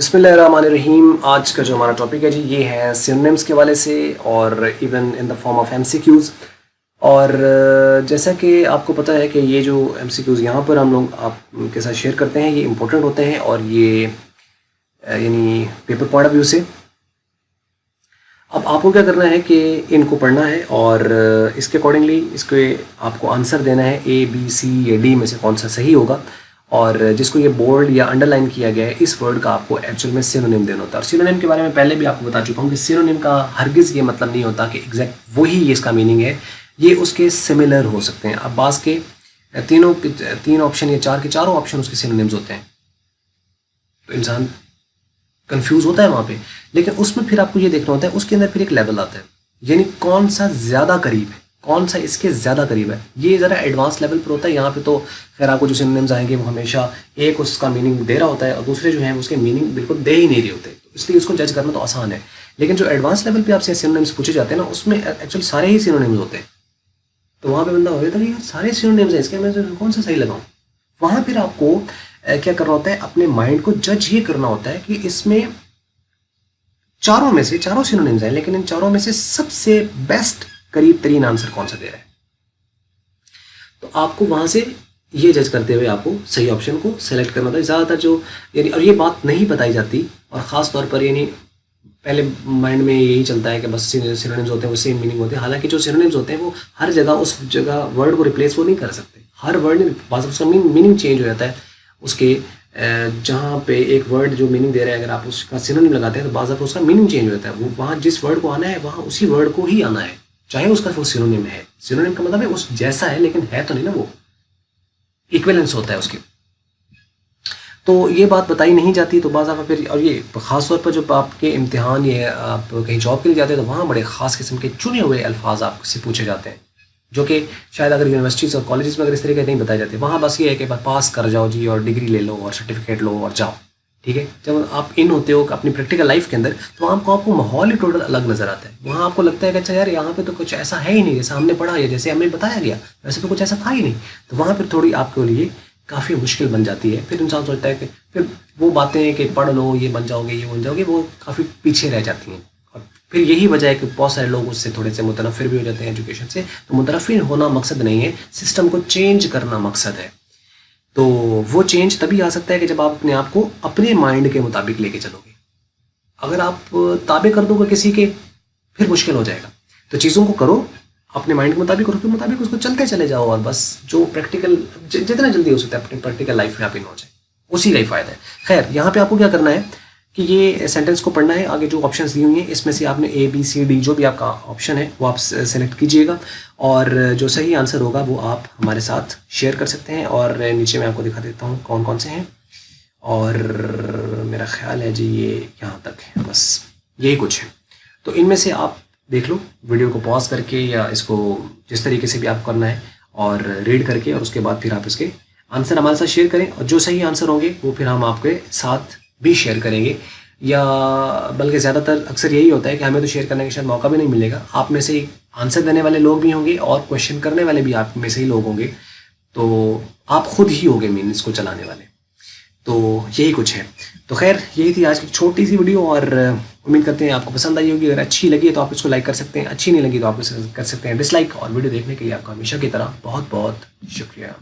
बिस्मिल्लाहिर्रहमानिर्रहीम। आज का जो हमारा टॉपिक है जी ये है सिनोनिम्स के वाले से और even in the form of MCQs. और जैसा कि आपको पता है कि ये जो एमसीक्यूज़ यहाँ पर हम लोग आपके साथ शेयर करते हैं ये इम्पोर्टेंट होते हैं और ये यानी पेपर पॉइंट ऑफ व्यू से अब आपको क्या करना है कि इनको पढ़ना है और इसके अकॉर्डिंगली इसके आपको आंसर देना है ए बी सी या डी में से कौन सा सही होगा। और जिसको ये बोल्ड या अंडरलाइन किया गया है इस वर्ड का आपको एक्चुअल में सिनोनिम देना होता है। और सिनोनिम के बारे में पहले भी आपको बता चुका हूँ कि सिनोनिम का हरगिज़ ये मतलब नहीं होता कि एग्जैक्ट वही ये इसका मीनिंग है, ये उसके सिमिलर हो सकते हैं। अब बास के तीन ऑप्शन या चार के चारों ऑप्शन उसके सिनोनिम्स होते हैं तो इंसान कंफ्यूज होता है वहाँ पे। लेकिन उसमें फिर आपको ये देखना होता है उसके अंदर फिर एक लेवल आता है, यानी कौन सा ज़्यादा करीब है, कौन सा इसके ज़्यादा करीब है। ये ज़रा एडवांस लेवल पर होता है। यहाँ पे तो खैर आपको जो सिनोनिम्स आएंगे वो हमेशा एक उसका मीनिंग दे रहा होता है और दूसरे जो हैं उसके मीनिंग बिल्कुल दे ही नहीं रहे होते, तो इसलिए उसको जज करना तो आसान है। लेकिन जो एडवांस लेवल पे आपसे सिनोनिम्स पूछे जाते हैं ना उसमें एक्चुअली सारे ही सिनोनिम्स होते हैं। तो वहाँ पे बंदा हो जाता है कि सारे सिनोनिम्स हैं, इसके मैं कौन सा सही लगाऊँ। वहाँ फिर आपको क्या करना होता है, अपने माइंड को जज ये करना होता है कि इसमें चारों में से चारों सिनोनिम्स हैं लेकिन इन चारों में से सबसे बेस्ट करीब तरीन आंसर कौन सा दे रहा है। तो आपको वहां से ये जज करते हुए आपको सही ऑप्शन को सेलेक्ट करना था। ज़्यादातर जो यानी और ये बात नहीं बताई जाती और ख़ास तौर पर यानी पहले माइंड में यही चलता है कि बस सिनोनिम्स होते हैं वो सेम मीनिंग होते हैं। हालांकि जो सिनोनिम्स होते हैं वो हर जगह उस जगह वर्ड को रिप्लेस वो नहीं कर सकते। हर वर्ड बाद उसका मीनिंग चेंज हो जाता है। उसके जहाँ पे एक वर्ड जो मीनिंग दे रहा है अगर आप उसका सिनोनिम लगाते हैं तो बाज़ उसका मीनिंग चेंज हो जाता है। वो वहाँ जिस वर्ड को आना है वहाँ उसी वर्ड को ही आना है, चाहे उसका वो सिनोनिम है। सिनोनिम का मतलब है उस जैसा है लेकिन है तो नहीं ना, वो इक्विवेलेंस होता है उसकी। तो ये बात बताई नहीं जाती तो बाज़ फिर और ये ख़ास तौर पर जब आपके इम्तिहान या आप कहीं जॉब के लिए जाते हैं तो वहाँ बड़े ख़ास किस्म के चुने हुए अल्फाज आपसे पूछे जाते हैं जो कि शायद अगर यूनिवर्सिटीज़ और कॉलेजेस में अगर इस तरीके नहीं बताए जाते। वहाँ बस ये है कि बस पास कर जाओ जी और डिग्री ले लो और सर्टिफिकेट लो और जाओ, ठीक है। जब आप इन होते हो अपनी प्रैक्टिकल लाइफ के अंदर तो आपको माहौल ही टोटल अलग नज़र आता है। वहाँ आपको लगता है कि अच्छा यार यहाँ पे तो कुछ ऐसा है ही नहीं जैसा हमने पढ़ा या जैसे हमें बताया गया वैसे तो कुछ ऐसा था ही नहीं। तो वहाँ फिर थोड़ी आपके लिए काफ़ी मुश्किल बन जाती है। फिर इंसान सोचता है कि फिर वो बातें कि पढ़ लो ये बन जाओगे वो काफ़ी पीछे रह जाती हैं। और फिर यही वजह है कि बहुत सारे लोग उससे थोड़े से मुतनफ़िर भी हो जाते हैं एजुकेशन से। तो मुतनफ़िर होना मकसद नहीं है, सिस्टम को चेंज करना मकसद है। तो वो चेंज तभी आ सकता है कि जब आप अपने आप को अपने माइंड के मुताबिक लेके चलोगे। अगर आप ताबे कर दोगे किसी के फिर मुश्किल हो जाएगा। तो चीज़ों को करो अपने माइंड के मुताबिक और उसके मुताबिक उसको चलते चले जाओ और बस जो प्रैक्टिकल जितना जल्दी हो सकता है अपनी प्रैक्टिकल लाइफ में आप इन हो जाए उसी का ही फ़ायदा है। खैर यहाँ पे आपको क्या करना है कि ये सेंटेंस को पढ़ना है। आगे जो ऑप्शंस दी हुई हैं इसमें से आपने ए बी सी डी जो भी आपका ऑप्शन है वो आप सेलेक्ट कीजिएगा और जो सही आंसर होगा वो आप हमारे साथ शेयर कर सकते हैं। और नीचे मैं आपको दिखा देता हूँ कौन कौन से हैं और मेरा ख्याल है जी ये यहाँ तक है, बस यही कुछ है। तो इनमें से आप देख लो वीडियो को पॉज करके या इसको जिस तरीके से भी आप करना है और रीड करके और उसके बाद फिर आप इसके आंसर हमारे साथ शेयर करें और जो सही आंसर होंगे वो फिर हम आपके साथ भी शेयर करेंगे। या बल्कि ज़्यादातर अक्सर यही होता है कि हमें तो शेयर करने का शायद मौका भी नहीं मिलेगा। आप में से आंसर देने वाले लोग भी होंगे और क्वेश्चन करने वाले भी आप में से ही लोग होंगे, तो आप खुद ही होंगे मीन इसको चलाने वाले। तो यही कुछ है। तो खैर यही थी आज की छोटी सी वीडियो और उम्मीद करते हैं आपको पसंद आई होगी। अगर अच्छी लगी तो आप इसको लाइक कर सकते हैं, अच्छी नहीं लगी तो आप इसे कर सकते हैं डिसलाइक। और वीडियो देखने के लिए आपका हमेशा की तरह बहुत बहुत शुक्रिया।